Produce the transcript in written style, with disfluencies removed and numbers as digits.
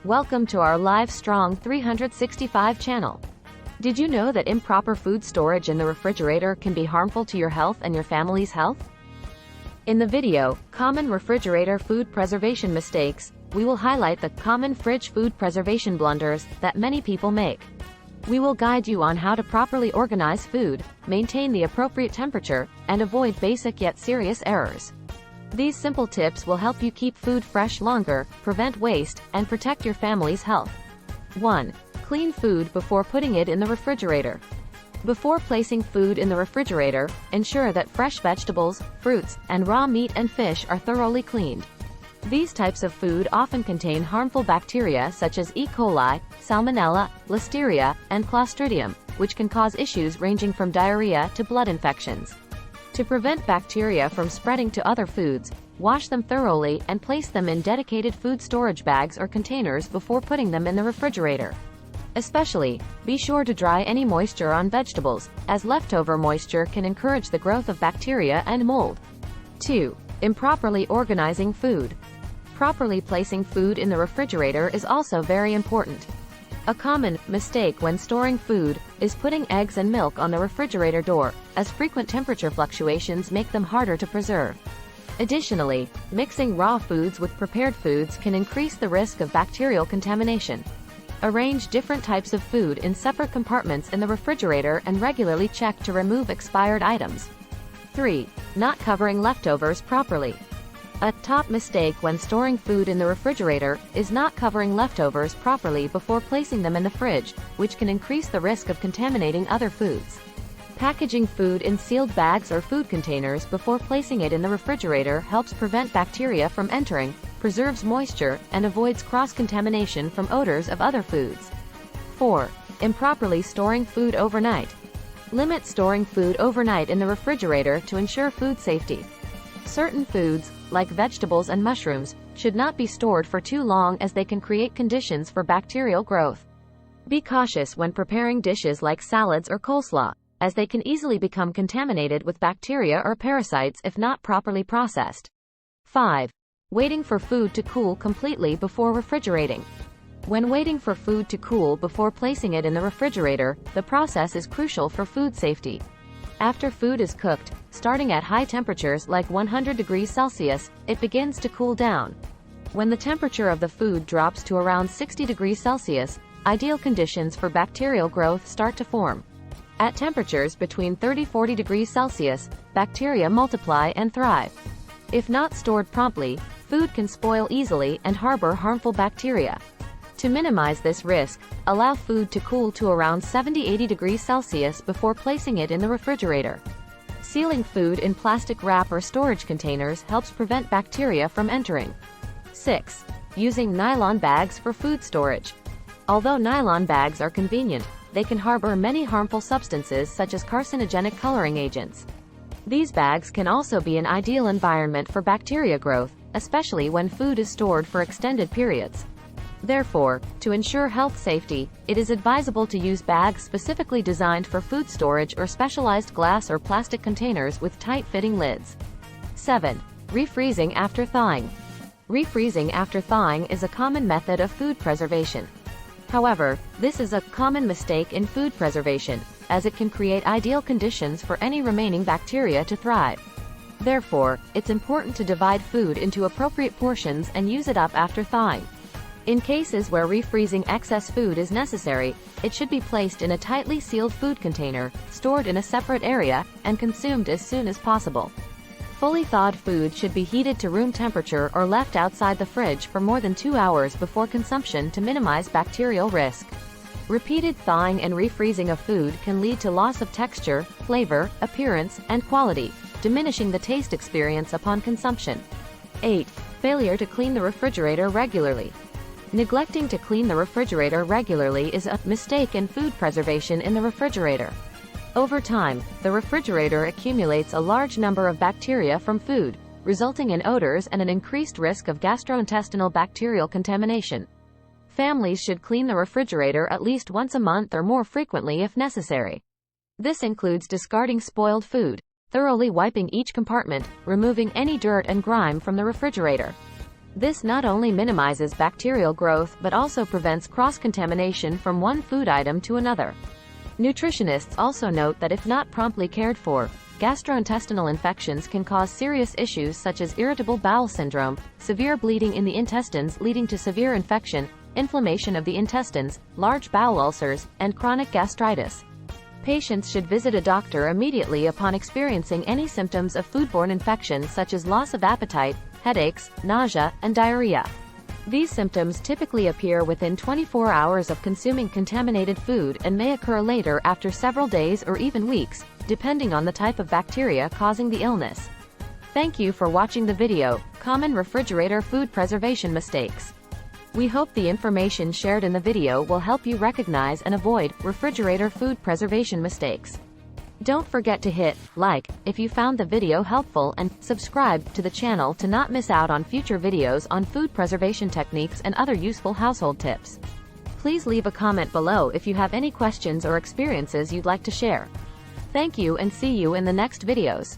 Welcome to our Live Strong 365 channel. Did you know that improper food storage in the refrigerator can be harmful to your health and your family's health? In the video, Common Refrigerator Food Preservation Mistakes, we will highlight the common fridge food preservation blunders that many people make. We will guide you on how to properly organize food, maintain the appropriate temperature, and avoid basic yet serious errors. These simple tips will help you keep food fresh longer, prevent waste, and protect your family's health. 1. Clean food before putting it in the refrigerator. Before placing food in the refrigerator, ensure that fresh vegetables, fruits, and raw meat and fish are thoroughly cleaned. These types of food often contain harmful bacteria such as E. coli, Salmonella, Listeria, and Clostridium, which can cause issues ranging from diarrhea to blood infections. To prevent bacteria from spreading to other foods, wash them thoroughly and place them in dedicated food storage bags or containers before putting them in the refrigerator. Especially, be sure to dry any moisture on vegetables, as leftover moisture can encourage the growth of bacteria and mold. 2. Improperly organizing food. Properly placing food in the refrigerator is also very important. A common mistake when storing food is putting eggs and milk on the refrigerator door, as frequent temperature fluctuations make them harder to preserve. Additionally, mixing raw foods with prepared foods can increase the risk of bacterial contamination. Arrange different types of food in separate compartments in the refrigerator and regularly check to remove expired items. 3. Not covering leftovers properly. A top mistake when storing food in the refrigerator is not covering leftovers properly before placing them in the fridge, which can increase the risk of contaminating other foods. Packaging food in sealed bags or food containers before placing it in the refrigerator helps prevent bacteria from entering, preserves moisture, and avoids cross-contamination from odors of other foods. 4. Improperly storing food overnight. Limit storing food overnight in the refrigerator to ensure food safety. Certain foods, like vegetables and mushrooms, should not be stored for too long as they can create conditions for bacterial growth. Be cautious when preparing dishes like salads or coleslaw, as they can easily become contaminated with bacteria or parasites if not properly processed. 5. Waiting for food to cool completely before refrigerating. When waiting for food to cool before placing it in the refrigerator, the process is crucial for food safety. After food is cooked, starting at high temperatures like 100 degrees Celsius, it begins to cool down. When the temperature of the food drops to around 60 degrees Celsius, ideal conditions for bacterial growth start to form. At temperatures between 30–40 degrees Celsius, bacteria multiply and thrive. If not stored promptly, food can spoil easily and harbor harmful bacteria. To minimize this risk, allow food to cool to around 70–80 degrees Celsius before placing it in the refrigerator. Sealing food in plastic wrap or storage containers helps prevent bacteria from entering. 6. Using nylon bags for food storage. Although nylon bags are convenient, they can harbor many harmful substances such as carcinogenic coloring agents. These bags can also be an ideal environment for bacteria growth, especially when food is stored for extended periods. Therefore, to ensure health safety, it is advisable to use bags specifically designed for food storage or specialized glass or plastic containers with tight-fitting lids. 7. Refreezing after thawing. Refreezing after thawing is a common method of food preservation. However, this is a common mistake in food preservation, as it can create ideal conditions for any remaining bacteria to thrive. Therefore, it's important to divide food into appropriate portions and use it up after thawing. In cases where refreezing excess food is necessary, it should be placed in a tightly sealed food container, stored in a separate area, and consumed as soon as possible. Fully thawed food should be heated to room temperature or left outside the fridge for more than 2 hours before consumption to minimize bacterial risk. Repeated thawing and refreezing of food can lead to loss of texture, flavor, appearance, and quality, diminishing the taste experience upon consumption. 8. Failure to clean the refrigerator regularly. Neglecting to clean the refrigerator regularly is a mistake in food preservation in the refrigerator. Over time, the refrigerator accumulates a large number of bacteria from food, resulting in odors and an increased risk of gastrointestinal bacterial contamination. Families should clean the refrigerator at least once a month or more frequently if necessary. This includes discarding spoiled food, thoroughly wiping each compartment, removing any dirt and grime from the refrigerator. This not only minimizes bacterial growth but also prevents cross-contamination from one food item to another. Nutritionists also note that if not promptly cared for, gastrointestinal infections can cause serious issues such as irritable bowel syndrome, severe bleeding in the intestines leading to severe infection, inflammation of the intestines, large bowel ulcers, and chronic gastritis. Patients should visit a doctor immediately upon experiencing any symptoms of foodborne infection such as loss of appetite, headaches, nausea, and diarrhea. These symptoms typically appear within 24 hours of consuming contaminated food and may occur later after several days or even weeks, depending on the type of bacteria causing the illness. Thank you for watching the video, Common Refrigerator Food Preservation Mistakes. We hope the information shared in the video will help you recognize and avoid refrigerator food preservation mistakes. Don't forget to hit like if you found the video helpful and subscribe to the channel to not miss out on future videos on food preservation techniques and other useful household tips. Please leave a comment below if you have any questions or experiences you'd like to share. Thank you and see you in the next videos.